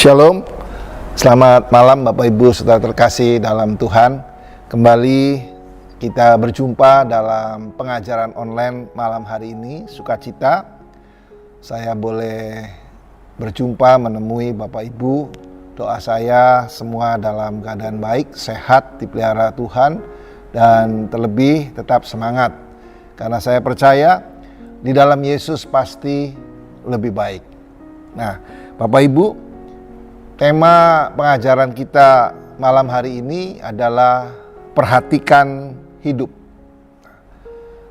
Shalom, selamat malam Bapak Ibu saudara terkasih dalam Tuhan. Kembali kita berjumpa dalam pengajaran online malam hari ini. Sukacita saya boleh berjumpa menemui Bapak Ibu. Doa saya semua dalam keadaan baik, sehat, dipelihara Tuhan, dan terlebih tetap semangat. Karena saya percaya di dalam Yesus pasti lebih baik. Nah, Bapak Ibu, tema pengajaran kita malam hari ini adalah perhatikan hidup.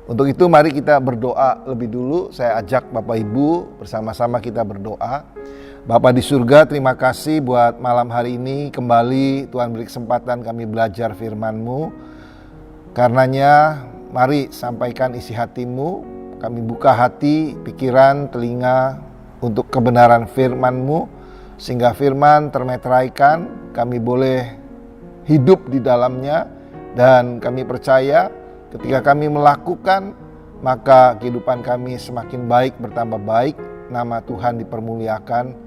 Untuk itu mari kita berdoa lebih dulu. Saya ajak Bapak Ibu bersama-sama kita berdoa. Bapa di surga, terima kasih buat malam hari ini. Kembali Tuhan beri kesempatan kami belajar firman-Mu. Karenanya mari sampaikan isi hati-Mu. Kami buka hati, pikiran, telinga untuk kebenaran firman-Mu. Sehingga firman termeteraikan, kami boleh hidup di dalamnya, dan kami percaya ketika kami melakukan, maka kehidupan kami semakin baik, bertambah baik, nama Tuhan dipermuliakan,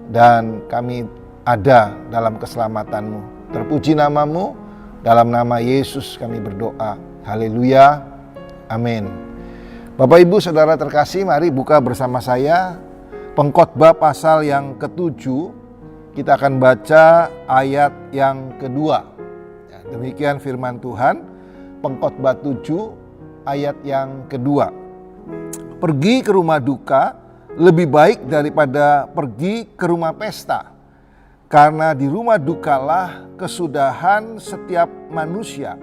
dan kami ada dalam keselamatan-Mu. Terpuji nama-Mu, dalam nama Yesus kami berdoa. Haleluya, amin. Bapak Ibu Saudara terkasih, mari buka bersama saya Pengkhotbah pasal yang ke-7, kita akan baca ayat yang kedua. Ya, demikian firman Tuhan, Pengkhotbah 7 ayat yang kedua. Pergi ke rumah duka lebih baik daripada pergi ke rumah pesta. Karena di rumah dukalah kesudahan setiap manusia.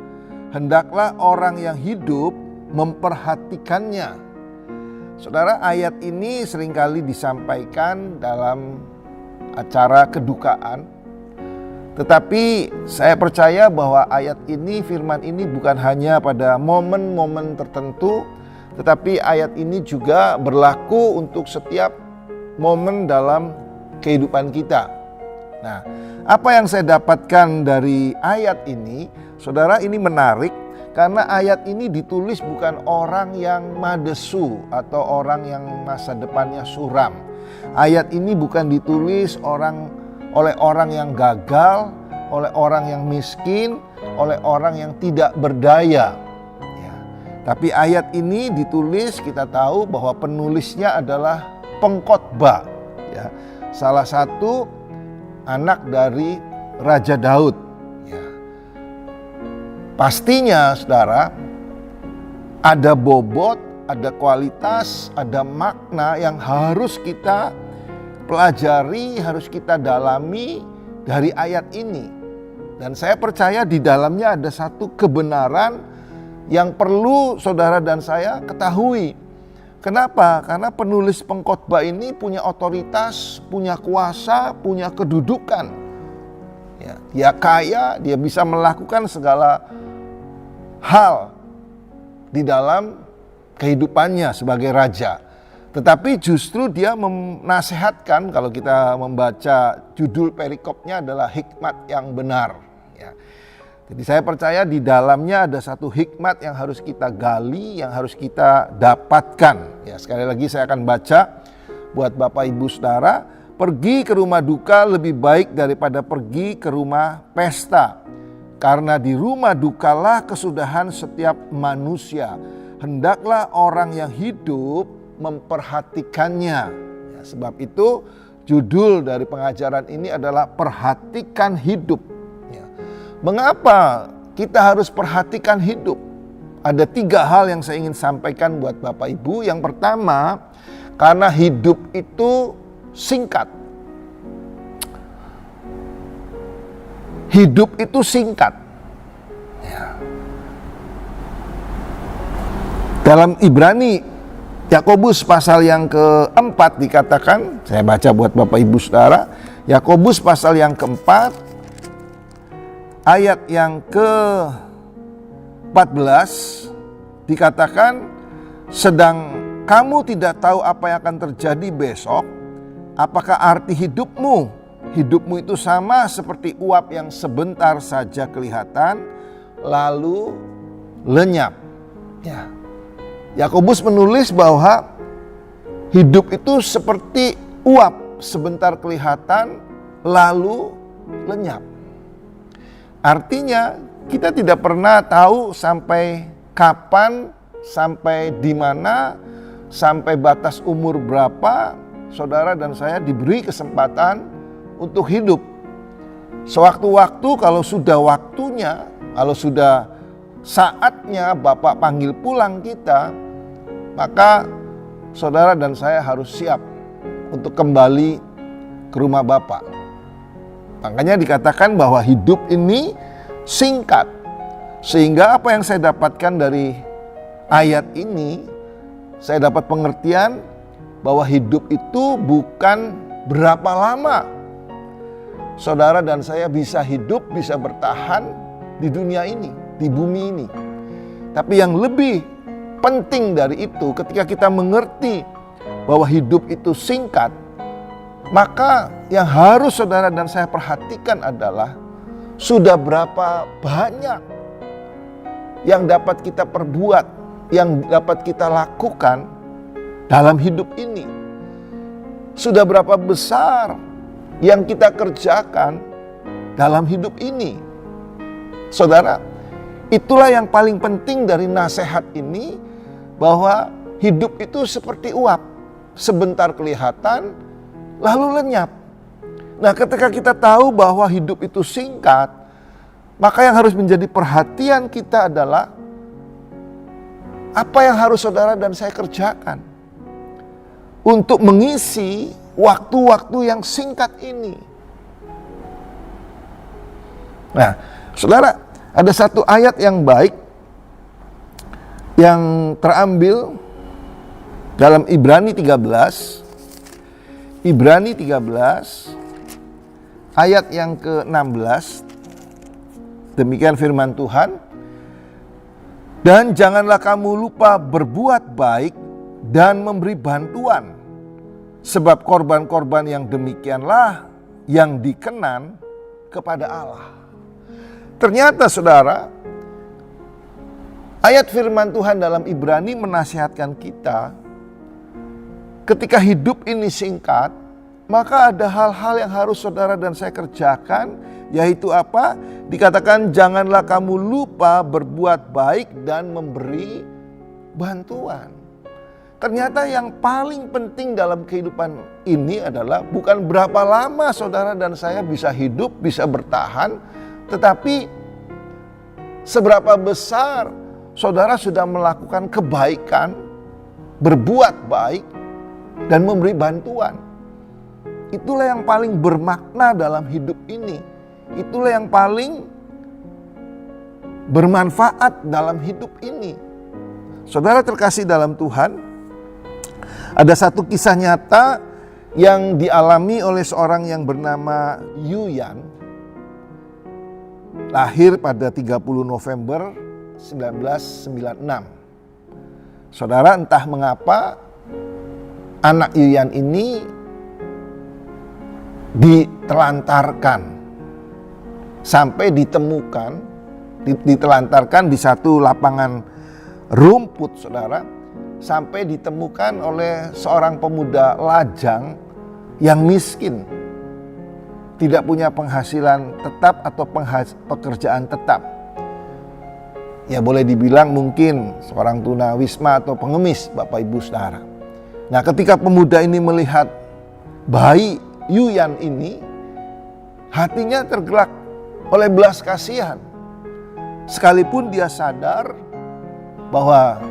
Hendaklah orang yang hidup memperhatikannya. Saudara, ayat ini seringkali disampaikan dalam acara kedukaan. Tetapi saya percaya bahwa ayat ini, firman ini bukan hanya pada momen-momen tertentu, tetapi ayat ini juga berlaku untuk setiap momen dalam kehidupan kita. Nah, apa yang saya dapatkan dari ayat ini, saudara, ini menarik. Karena ayat ini ditulis bukan orang yang madesu atau orang yang masa depannya suram. Ayat ini bukan ditulis oleh orang yang gagal, oleh orang yang miskin, oleh orang yang tidak berdaya. Ya. Tapi ayat ini ditulis, kita tahu bahwa penulisnya adalah pengkhotbah. Ya. Salah satu anak dari Raja Daud. Pastinya saudara, ada bobot, ada kualitas, ada makna yang harus kita pelajari, harus kita dalami dari ayat ini. Dan saya percaya di dalamnya ada satu kebenaran yang perlu saudara dan saya ketahui. Kenapa? Karena penulis pengkhotbah ini punya otoritas, punya kuasa, punya kedudukan. Ya, dia kaya, dia bisa melakukan segala hal di dalam kehidupannya sebagai raja. Tetapi justru dia menasehatkan, kalau kita membaca judul perikopnya adalah hikmat yang benar. Ya. Jadi saya percaya di dalamnya ada satu hikmat yang harus kita gali, yang harus kita dapatkan. Ya, sekali lagi saya akan baca buat Bapak Ibu Saudara. Pergi ke rumah duka lebih baik daripada pergi ke rumah pesta. Karena di rumah dukalah kesudahan setiap manusia. Hendaklah orang yang hidup memperhatikannya. Ya, sebab itu judul dari pengajaran ini adalah perhatikan hidup. Ya. Mengapa kita harus perhatikan hidup? Ada 3 hal yang saya ingin sampaikan buat Bapak Ibu. Yang pertama, karena hidup itu singkat. Hidup itu singkat. Ya. Dalam Ibrani, Yakobus pasal yang ke-4 dikatakan, saya baca buat Bapak Ibu Saudara, Yakobus pasal yang ke-4, ayat yang ke-14 dikatakan, sedang kamu tidak tahu apa yang akan terjadi besok, apakah arti hidupmu? Hidupmu itu sama seperti uap yang sebentar saja kelihatan, lalu lenyap. Ya. Yakobus menulis bahwa hidup itu seperti uap, sebentar kelihatan, lalu lenyap. Artinya kita tidak pernah tahu sampai kapan, sampai di mana, sampai batas umur berapa saudara dan saya diberi kesempatan untuk hidup. Sewaktu-waktu kalau sudah waktunya, kalau sudah saatnya Bapak panggil pulang kita, maka saudara dan saya harus siap untuk kembali ke rumah Bapak. Makanya dikatakan bahwa hidup ini singkat. Sehingga apa yang saya dapatkan dari ayat ini, saya dapat pengertian bahwa hidup itu bukan berapa lama saudara dan saya bisa hidup, bisa bertahan di dunia ini, di bumi ini. Tapi yang lebih penting dari itu, ketika kita mengerti bahwa hidup itu singkat, maka yang harus saudara dan saya perhatikan adalah sudah berapa banyak yang dapat kita perbuat, yang dapat kita lakukan dalam hidup ini. Sudah berapa besar yang kita kerjakan dalam hidup ini. Saudara, itulah yang paling penting dari nasihat ini, bahwa hidup itu seperti uap, sebentar kelihatan lalu lenyap. Nah, ketika kita tahu bahwa hidup itu singkat, maka yang harus menjadi perhatian kita adalah apa yang harus saudara dan saya kerjakan untuk mengisi waktu-waktu yang singkat ini. Nah, saudara, ada satu ayat yang baik yang terambil dalam Ibrani 13. Ibrani 13 ayat yang ke-16. Demikian firman Tuhan. Dan janganlah kamu lupa berbuat baik dan memberi bantuan, sebab korban-korban yang demikianlah yang dikenan kepada Allah. Ternyata saudara, ayat firman Tuhan dalam Ibrani menasihatkan kita, ketika hidup ini singkat, maka ada hal-hal yang harus saudara dan saya kerjakan, yaitu apa? Dikatakan janganlah kamu lupa berbuat baik dan memberi bantuan. Ternyata yang paling penting dalam kehidupan ini adalah bukan berapa lama saudara dan saya bisa hidup, bisa bertahan, tetapi seberapa besar saudara sudah melakukan kebaikan, berbuat baik, dan memberi bantuan. Itulah yang paling bermakna dalam hidup ini. Itulah yang paling bermanfaat dalam hidup ini. Saudara terkasih dalam Tuhan, ada satu kisah nyata yang dialami oleh seorang yang bernama Yuyan. Lahir pada 30 November 1996. Saudara, entah mengapa anak Yuyan ini ditelantarkan sampai ditelantarkan di satu lapangan rumput, saudara, sampai ditemukan oleh seorang pemuda lajang yang miskin, tidak punya penghasilan tetap atau pekerjaan tetap. Ya, boleh dibilang mungkin seorang tunawisma atau pengemis, Bapak Ibu Saudara. Nah, ketika pemuda ini melihat bayi Yuyan ini, hatinya tergerak oleh belas kasihan. Sekalipun dia sadar bahwa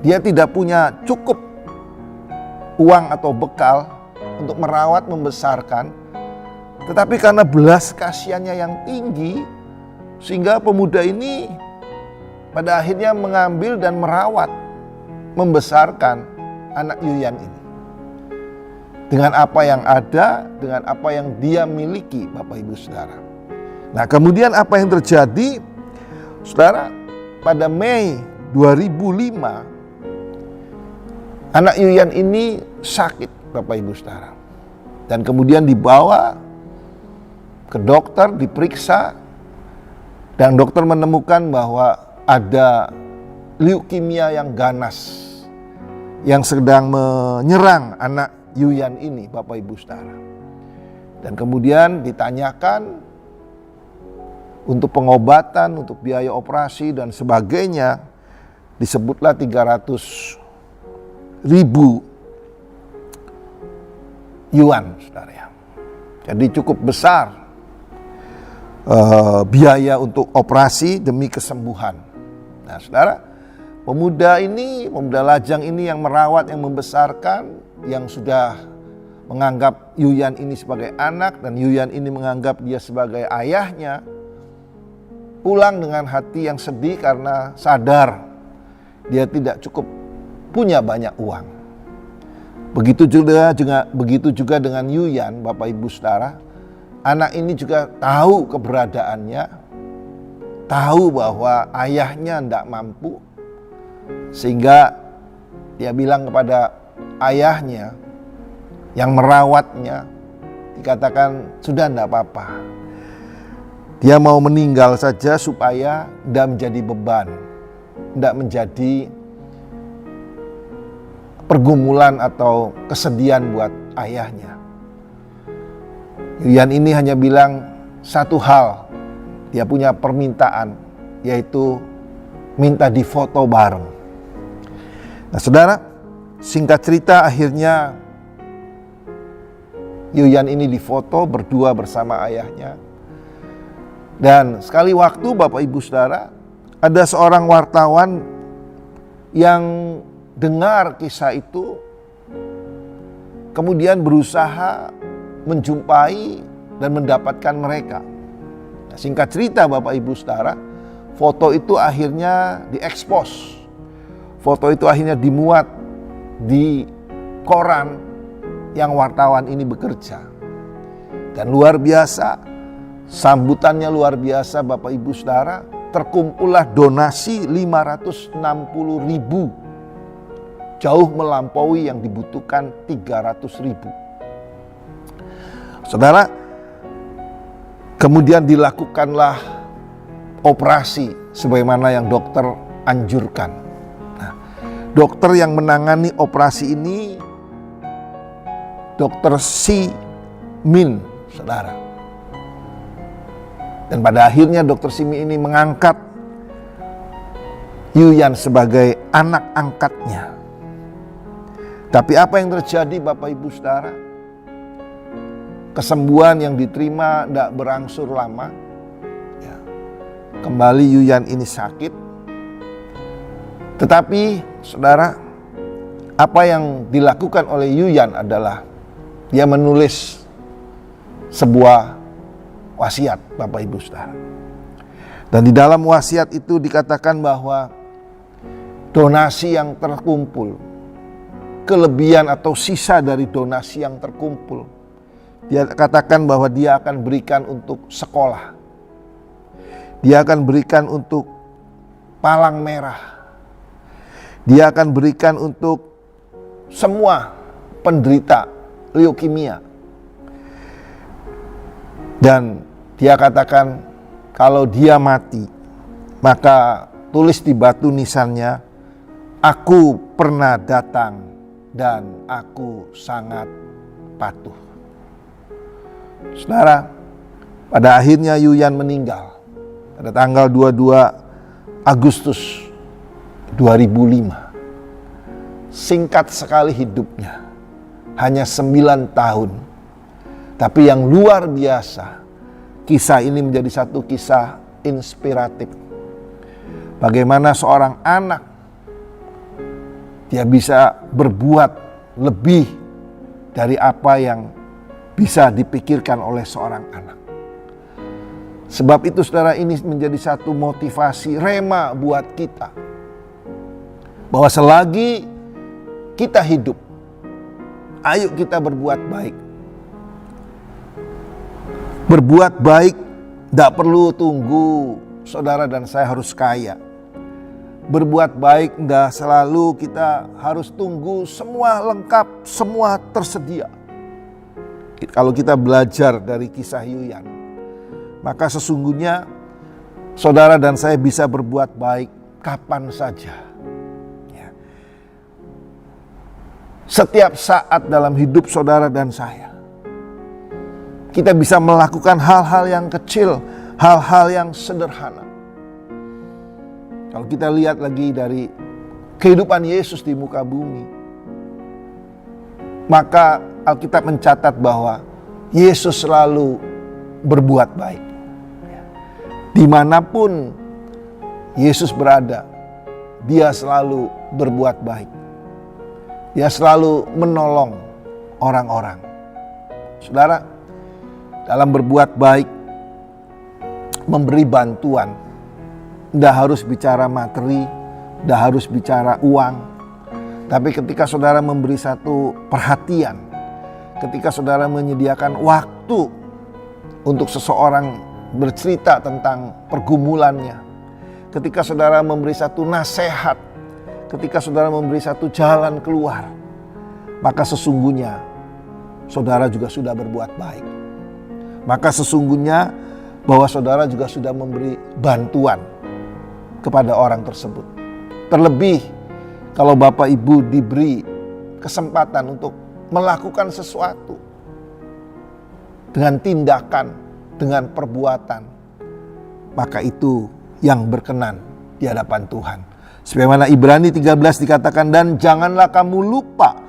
dia tidak punya cukup uang atau bekal untuk merawat, membesarkan, tetapi karena belas kasihannya yang tinggi, sehingga pemuda ini pada akhirnya mengambil dan merawat, membesarkan anak Yuyan ini. Dengan apa yang ada, dengan apa yang dia miliki, Bapak Ibu Saudara. Nah, kemudian apa yang terjadi? Saudara, pada Mei 2005, anak Yuyan ini sakit, Bapak Ibu Saudara. Dan kemudian dibawa ke dokter, diperiksa, dan dokter menemukan bahwa ada leukemia yang ganas yang sedang menyerang anak Yuyan ini, Bapak Ibu Saudara. Dan kemudian ditanyakan untuk pengobatan, untuk biaya operasi dan sebagainya, disebutlah 300.000 yuan, saudara ya. Jadi cukup besar biaya untuk operasi demi kesembuhan. Nah, saudara, pemuda lajang ini yang merawat, yang membesarkan, yang sudah menganggap Yuyan ini sebagai anak dan Yuyan ini menganggap dia sebagai ayahnya, pulang dengan hati yang sedih karena sadar dia tidak cukup punya banyak uang. Begitu juga dengan Yuyan, Bapak Ibu Saudara. Anak ini juga tahu keberadaannya, tahu bahwa ayahnya tidak mampu, sehingga dia bilang kepada ayahnya yang merawatnya, dikatakan sudah tidak apa-apa. Dia mau meninggal saja supaya tidak menjadi beban, tidak menjadi pergumulan atau kesedihan buat ayahnya. Yuyan ini hanya bilang satu hal, dia punya permintaan, yaitu minta difoto bareng. Nah, saudara, singkat cerita akhirnya Yuyan ini difoto berdua bersama ayahnya. Dan sekali waktu, Bapak Ibu Saudara, ada seorang wartawan yang dengar kisah itu, kemudian berusaha menjumpai dan mendapatkan mereka. Nah, singkat cerita Bapak Ibu Saudara, foto itu akhirnya diekspos. Foto itu akhirnya dimuat di koran yang wartawan ini bekerja. Dan luar biasa, sambutannya luar biasa Bapak Ibu Saudara, terkumpullah donasi 560.000, jauh melampaui yang dibutuhkan 300.000. Saudara, kemudian dilakukanlah operasi sebagaimana yang dokter anjurkan. Nah, dokter yang menangani operasi ini Dr. Si Min, saudara. Dan pada akhirnya Dr. Si Min ini mengangkat Yuyan sebagai anak angkatnya. Tapi apa yang terjadi Bapak Ibu Saudara? Kesembuhan yang diterima tidak berangsur lama. Ya. Kembali Yuyan ini sakit. Tetapi saudara, apa yang dilakukan oleh Yuyan adalah dia menulis sebuah wasiat Bapak Ibu Saudara. Dan di dalam wasiat itu dikatakan bahwa donasi yang terkumpul, kelebihan atau sisa dari donasi yang terkumpul, dia katakan bahwa dia akan berikan untuk sekolah. Dia akan berikan untuk palang merah. Dia akan berikan untuk semua penderita leukemia. Dan dia katakan kalau dia mati, maka tulis di batu nisannya, aku pernah datang dan aku sangat patuh. Saudara, pada akhirnya Yuyan meninggal pada tanggal 22 Agustus 2005. Singkat sekali hidupnya, hanya 9 tahun. Tapi yang luar biasa, kisah ini menjadi satu kisah inspiratif. Bagaimana seorang anak, dia bisa berbuat lebih dari apa yang bisa dipikirkan oleh seorang anak. Sebab itu saudara, ini menjadi satu motivasi rema buat kita. Bahwa selagi kita hidup, ayo kita berbuat baik. Berbuat baik tidak perlu tunggu saudara dan saya harus kaya. Berbuat baik tidak selalu kita harus tunggu semua lengkap, semua tersedia. Kalau kita belajar dari kisah Yuyan, maka sesungguhnya saudara dan saya bisa berbuat baik kapan saja. Ya. Setiap saat dalam hidup saudara dan saya. kita bisa melakukan hal-hal yang kecil, hal-hal yang sederhana. Kalau kita lihat lagi dari kehidupan Yesus di muka bumi, maka Alkitab mencatat bahwa Yesus selalu berbuat baik. Dimanapun Yesus berada, dia selalu berbuat baik. Dia selalu menolong orang-orang. Saudara, dalam berbuat baik, memberi bantuan, tidak harus bicara materi, tidak harus bicara uang. Tapi ketika saudara memberi satu perhatian, ketika saudara menyediakan waktu untuk seseorang bercerita tentang pergumulannya, ketika saudara memberi satu nasihat, ketika saudara memberi satu jalan keluar, maka sesungguhnya saudara juga sudah berbuat baik. Maka sesungguhnya bahwa saudara juga sudah memberi bantuan kepada orang tersebut. Terlebih kalau Bapak Ibu diberi kesempatan untuk melakukan sesuatu dengan tindakan, dengan perbuatan, maka itu yang berkenan di hadapan Tuhan. Sebagaimana Ibrani 13 dikatakan, dan janganlah kamu lupa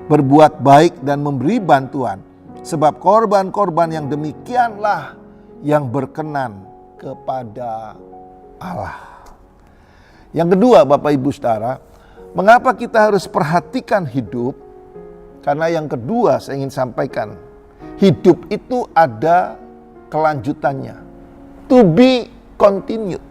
berbuat baik dan memberi bantuan, sebab korban-korban yang demikianlah yang berkenan kepada Allah. Yang kedua, Bapak Ibu Saudara, mengapa kita harus perhatikan hidup? Karena yang kedua saya ingin sampaikan, hidup itu ada kelanjutannya. To be continued.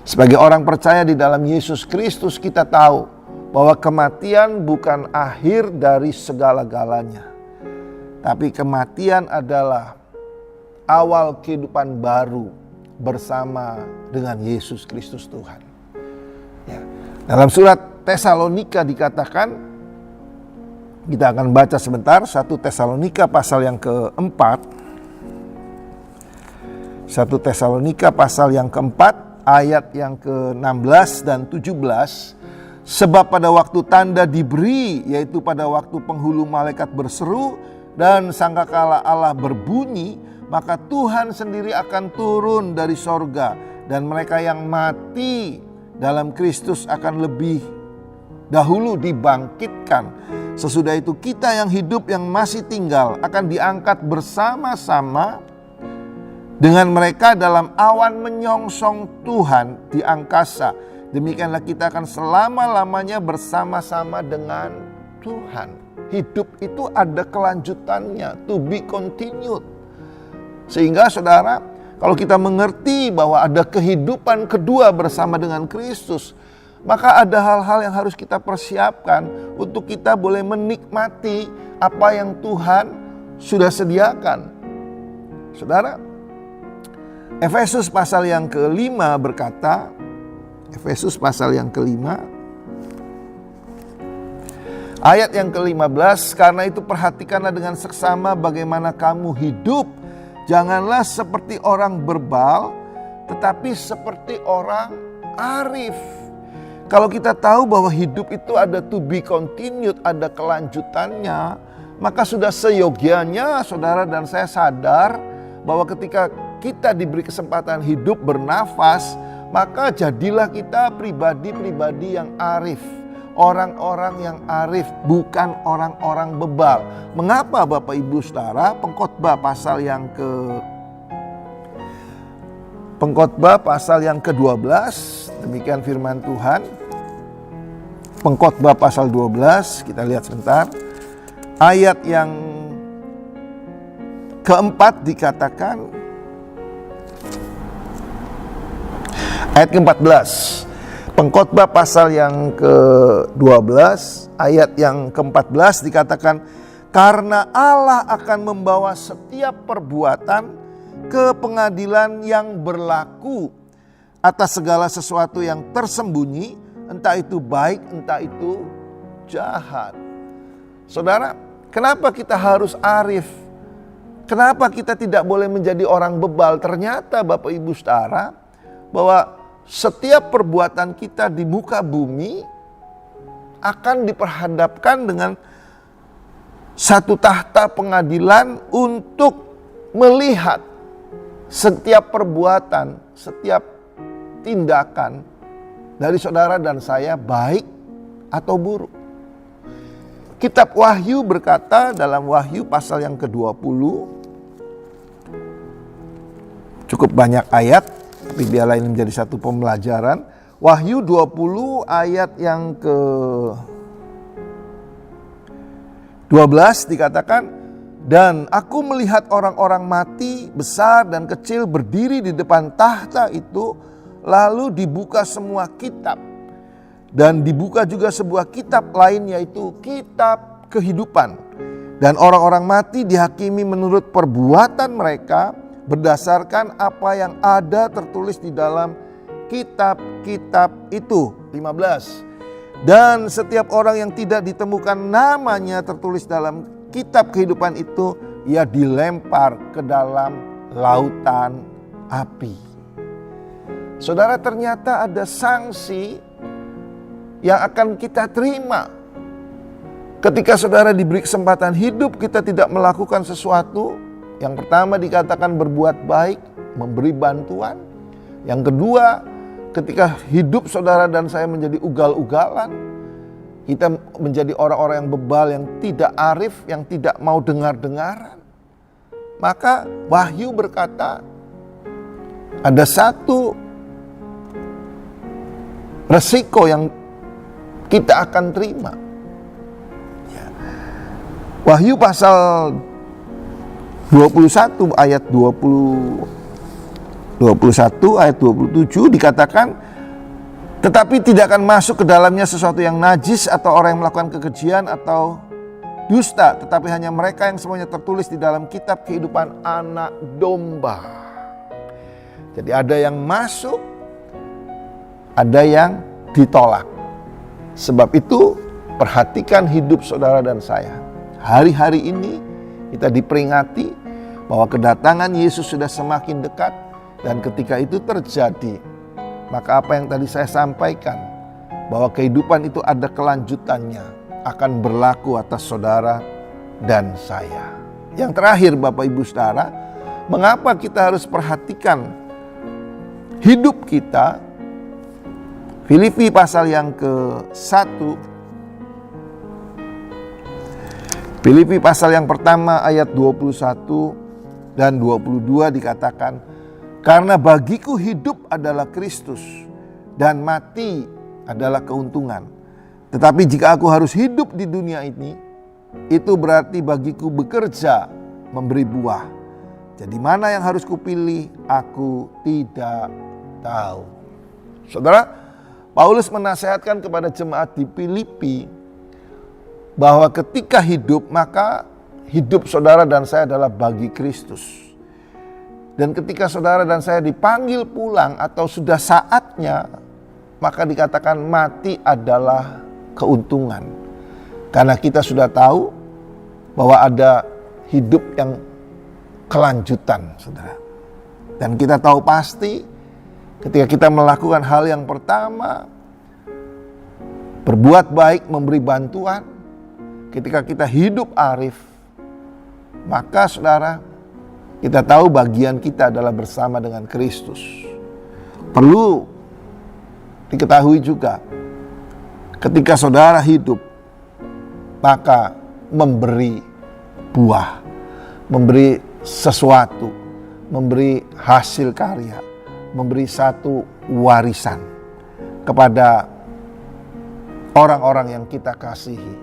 Sebagai orang percaya di dalam Yesus Kristus, kita tahu bahwa kematian bukan akhir dari segala-galanya. Tapi kematian adalah awal kehidupan baru bersama dengan Yesus Kristus Tuhan. Ya. Dalam surat Tesalonika dikatakan, kita akan baca sebentar, 1 Tesalonika pasal yang keempat. 1 Tesalonika pasal yang keempat, ayat yang ke-16 dan 17. Sebab pada waktu tanda diberi, yaitu pada waktu penghulu malaikat berseru dan sangkakala Allah berbunyi, maka Tuhan sendiri akan turun dari sorga, dan mereka yang mati dalam Kristus akan lebih dahulu dibangkitkan. Sesudah itu kita yang hidup yang masih tinggal akan diangkat bersama-sama dengan mereka dalam awan menyongsong Tuhan di angkasa. Demikianlah kita akan selama-lamanya bersama-sama dengan Tuhan. Hidup itu ada kelanjutannya, to be continued. Sehingga saudara, kalau kita mengerti bahwa ada kehidupan kedua bersama dengan Kristus, maka ada hal-hal yang harus kita persiapkan untuk kita boleh menikmati apa yang Tuhan sudah sediakan. Saudara, Efesus pasal yang ke-5 berkata, Efesus pasal yang ke-5, ayat yang ke-15, karena itu perhatikanlah dengan seksama bagaimana kamu hidup. Janganlah seperti orang berbal, tetapi seperti orang arif. Kalau kita tahu bahwa hidup itu ada to be continued, ada kelanjutannya, maka sudah seyogianya saudara dan saya sadar bahwa ketika kita diberi kesempatan hidup bernafas, maka jadilah kita pribadi-pribadi yang arif. Orang-orang yang arif, bukan orang-orang bebal. Mengapa Bapak Ibu Saudara? Pengkhotbah pasal yang ke-12, demikian firman Tuhan. Pengkhotbah pasal 12, kita lihat sebentar. Ayat yang keempat dikatakan, ayat ke-14. Pengkhotbah pasal yang ke-12, ayat yang ke-14 dikatakan, karena Allah akan membawa setiap perbuatan ke pengadilan yang berlaku atas segala sesuatu yang tersembunyi, entah itu baik, entah itu jahat. Saudara, kenapa kita harus arif? Kenapa kita tidak boleh menjadi orang bebal? Ternyata Bapak Ibu Saudara, bahwa setiap perbuatan kita di muka bumi akan diperhadapkan dengan satu tahta pengadilan untuk melihat setiap perbuatan, setiap tindakan dari saudara dan saya baik atau buruk. Kitab Wahyu berkata dalam Wahyu pasal yang ke-20, cukup banyak ayat, tapi biarlah ini menjadi satu pembelajaran. Wahyu 20 ayat yang ke-12 dikatakan, dan aku melihat orang-orang mati besar dan kecil berdiri di depan tahta itu, lalu dibuka semua kitab. Dan dibuka juga sebuah kitab lain, yaitu kitab kehidupan. Dan orang-orang mati dihakimi menurut perbuatan mereka berdasarkan apa yang ada tertulis di dalam kitab-kitab itu. 15. Dan setiap orang yang tidak ditemukan namanya tertulis dalam kitab kehidupan itu, ia dilempar ke dalam lautan api. Saudara, ternyata ada sanksi yang akan kita terima ketika saudara diberi kesempatan hidup, kita tidak melakukan sesuatu. Yang pertama dikatakan berbuat baik, memberi bantuan. Yang kedua, ketika hidup saudara dan saya menjadi ugal-ugalan, kita menjadi orang-orang yang bebal, yang tidak arif, yang tidak mau dengar-dengaran, maka Wahyu berkata ada satu resiko yang kita akan terima. Wahyu pasal 21 ayat 21 ayat 27 dikatakan, tetapi tidak akan masuk ke dalamnya sesuatu yang najis atau orang yang melakukan kekejian atau dusta, tetapi hanya mereka yang semuanya tertulis di dalam kitab kehidupan anak domba. Jadi ada yang masuk, ada yang ditolak. Sebab itu perhatikan hidup saudara dan saya. Hari-hari ini kita diperingati bahwa kedatangan Yesus sudah semakin dekat. Dan ketika itu terjadi, maka apa yang tadi saya sampaikan, bahwa kehidupan itu ada kelanjutannya, akan berlaku atas saudara dan saya. Yang terakhir Bapak Ibu Saudara, mengapa kita harus perhatikan hidup kita? Filipi pasal yang ke-1, Filipi pasal yang pertama ayat 21 dan 22 dikatakan, karena bagiku hidup adalah Kristus dan mati adalah keuntungan. Tetapi jika aku harus hidup di dunia ini, itu berarti bagiku bekerja memberi buah. Jadi mana yang harus kupilih, aku tidak tahu. Saudara, Paulus menasihatkan kepada jemaat di Filipi bahwa ketika hidup, maka hidup saudara dan saya adalah bagi Kristus. Dan ketika saudara dan saya dipanggil pulang atau sudah saatnya, maka dikatakan mati adalah keuntungan. Karena kita sudah tahu bahwa ada hidup yang kelanjutan, saudara. Dan kita tahu pasti ketika kita melakukan hal yang pertama, berbuat baik, memberi bantuan, ketika kita hidup arif, maka saudara, kita tahu bagian kita adalah bersama dengan Kristus. Perlu diketahui juga, ketika saudara hidup, maka memberi buah, memberi sesuatu, memberi hasil karya, memberi satu warisan kepada orang-orang yang kita kasihi,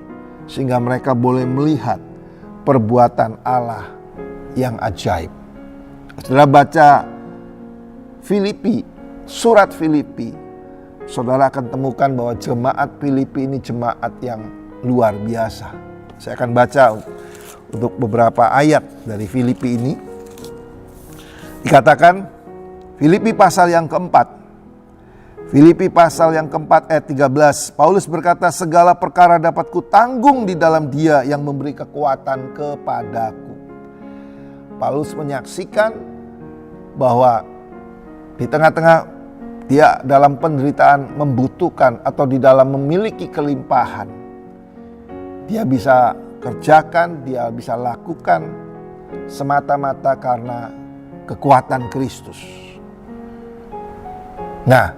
sehingga mereka boleh melihat perbuatan Allah yang ajaib. Saudara baca Filipi, surat Filipi, saudara akan temukan bahwa jemaat Filipi ini jemaat yang luar biasa. Saya akan baca untuk beberapa ayat dari Filipi ini. Dikatakan, Filipi pasal yang keempat, Filipi pasal yang keempat ayat 13, Paulus berkata, segala perkara dapat kutanggung di dalam Dia yang memberi kekuatan kepadaku. Paulus menyaksikan bahwa di tengah-tengah dia dalam penderitaan membutuhkan atau di dalam memiliki kelimpahan, dia bisa kerjakan, dia bisa lakukan semata-mata karena kekuatan Kristus. Nah,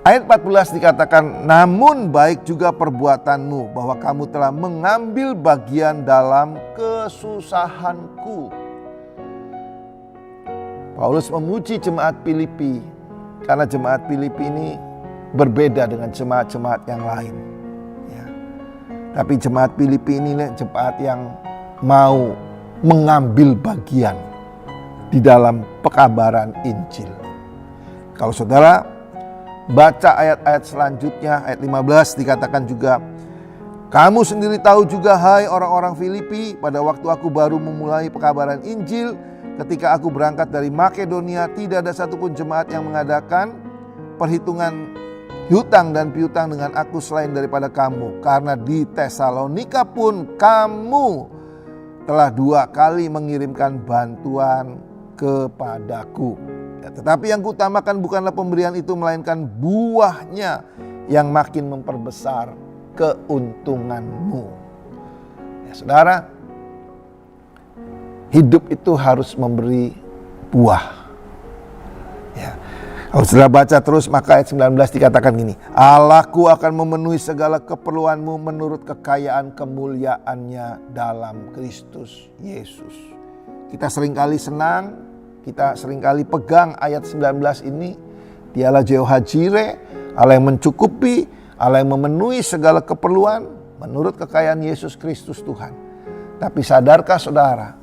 ayat 14 dikatakan, namun baik juga perbuatanmu bahwa kamu telah mengambil bagian dalam kesusahanku. Paulus memuji jemaat Filipi karena jemaat Filipi ini berbeda dengan jemaat-jemaat yang lain. Ya. Tapi jemaat Filipi ini jemaat yang mau mengambil bagian di dalam pekabaran Injil. Kalau saudara baca ayat-ayat selanjutnya, ayat 15 dikatakan juga, kamu sendiri tahu juga hai orang-orang Filipi, pada waktu aku baru memulai pekabaran Injil, ketika aku berangkat dari Makedonia, tidak ada satupun jemaat yang mengadakan perhitungan hutang dan piutang dengan aku selain daripada kamu. Karena di Tesalonika pun kamu telah 2 kali mengirimkan bantuan kepadaku. Ya, tetapi yang kuutamakan bukanlah pemberian itu, melainkan buahnya yang makin memperbesar keuntunganmu. Ya, saudara, hidup itu harus memberi buah. Ya. Kalau saudara baca terus, maka ayat 19 dikatakan gini, Allahku akan memenuhi segala keperluanmu menurut kekayaan kemuliaannya dalam Kristus Yesus. Kita seringkali senang, kita seringkali pegang ayat 19 ini. Dialah Jehovah Jireh, Allah yang mencukupi, Allah yang memenuhi segala keperluan menurut kekayaan Yesus Kristus Tuhan. Tapi sadarkah saudara,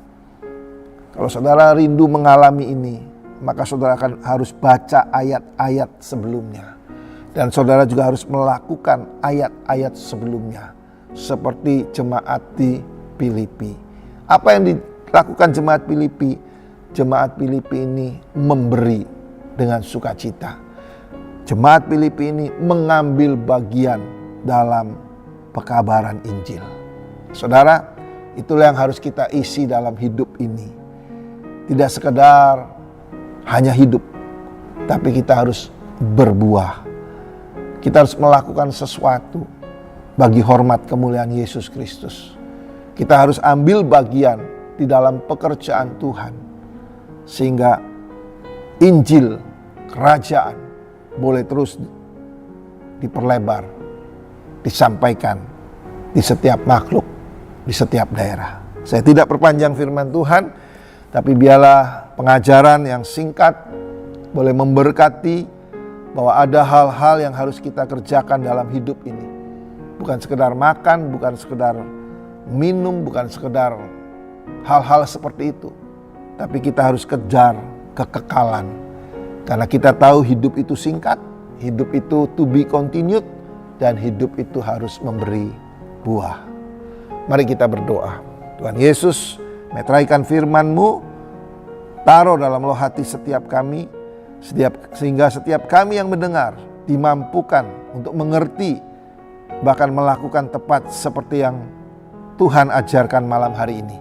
kalau saudara rindu mengalami ini, maka saudara akan harus baca ayat-ayat sebelumnya. Dan saudara juga harus melakukan ayat-ayat sebelumnya. Seperti jemaat di Filipi. Apa yang dilakukan jemaat Filipi? Jemaat Filipi ini memberi dengan sukacita. Jemaat Filipi ini mengambil bagian dalam pekabaran Injil. Saudara, itulah yang harus kita isi dalam hidup ini. Tidak sekedar hanya hidup, tapi kita harus berbuah. Kita harus melakukan sesuatu bagi hormat kemuliaan Yesus Kristus. Kita harus ambil bagian di dalam pekerjaan Tuhan, sehingga Injil kerajaan boleh terus diperlebar, disampaikan di setiap makhluk, di setiap daerah. Saya tidak perpanjang firman Tuhan, tapi biarlah pengajaran yang singkat boleh memberkati bahwa ada hal-hal yang harus kita kerjakan dalam hidup ini. Bukan sekedar makan, bukan sekedar minum, bukan sekedar hal-hal seperti itu. Tapi kita harus kejar kekekalan. Karena kita tahu hidup itu singkat, hidup itu to be continued, dan hidup itu harus memberi buah. Mari kita berdoa. Tuhan Yesus, meteraikan firman-Mu, taruh dalam loh hati setiap kami, sehingga setiap kami yang mendengar dimampukan untuk mengerti, bahkan melakukan tepat seperti yang Tuhan ajarkan malam hari ini.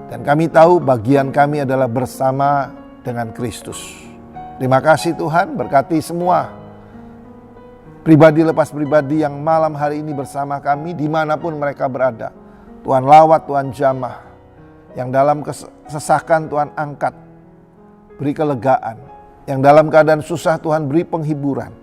Dan kami tahu bagian kami adalah bersama dengan Kristus. Terima kasih Tuhan, berkati semua pribadi lepas pribadi yang malam hari ini bersama kami dimanapun mereka berada. Tuhan lawat, Tuhan jamah. Yang dalam kesesakan Tuhan angkat, beri kelegaan. Yang dalam keadaan susah Tuhan beri penghiburan.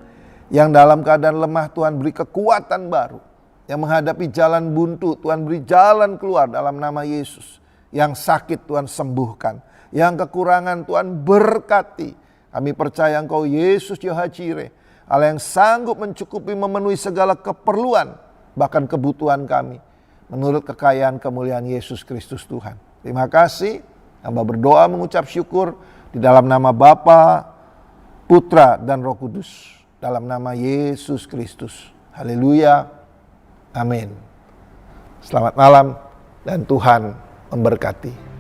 Yang dalam keadaan lemah Tuhan beri kekuatan baru. Yang menghadapi jalan buntu Tuhan beri jalan keluar dalam nama Yesus. Yang sakit Tuhan sembuhkan. Yang kekurangan Tuhan berkati. Kami percaya Engkau Yesus Jehovah Jireh, Allah yang sanggup mencukupi memenuhi segala keperluan, bahkan kebutuhan kami, menurut kekayaan kemuliaan Yesus Kristus Tuhan. Terima kasih. Hamba berdoa mengucap syukur di dalam nama Bapa, Putra dan Roh Kudus. Dalam nama Yesus Kristus. Haleluya. Amin. Selamat malam dan Tuhan memberkati.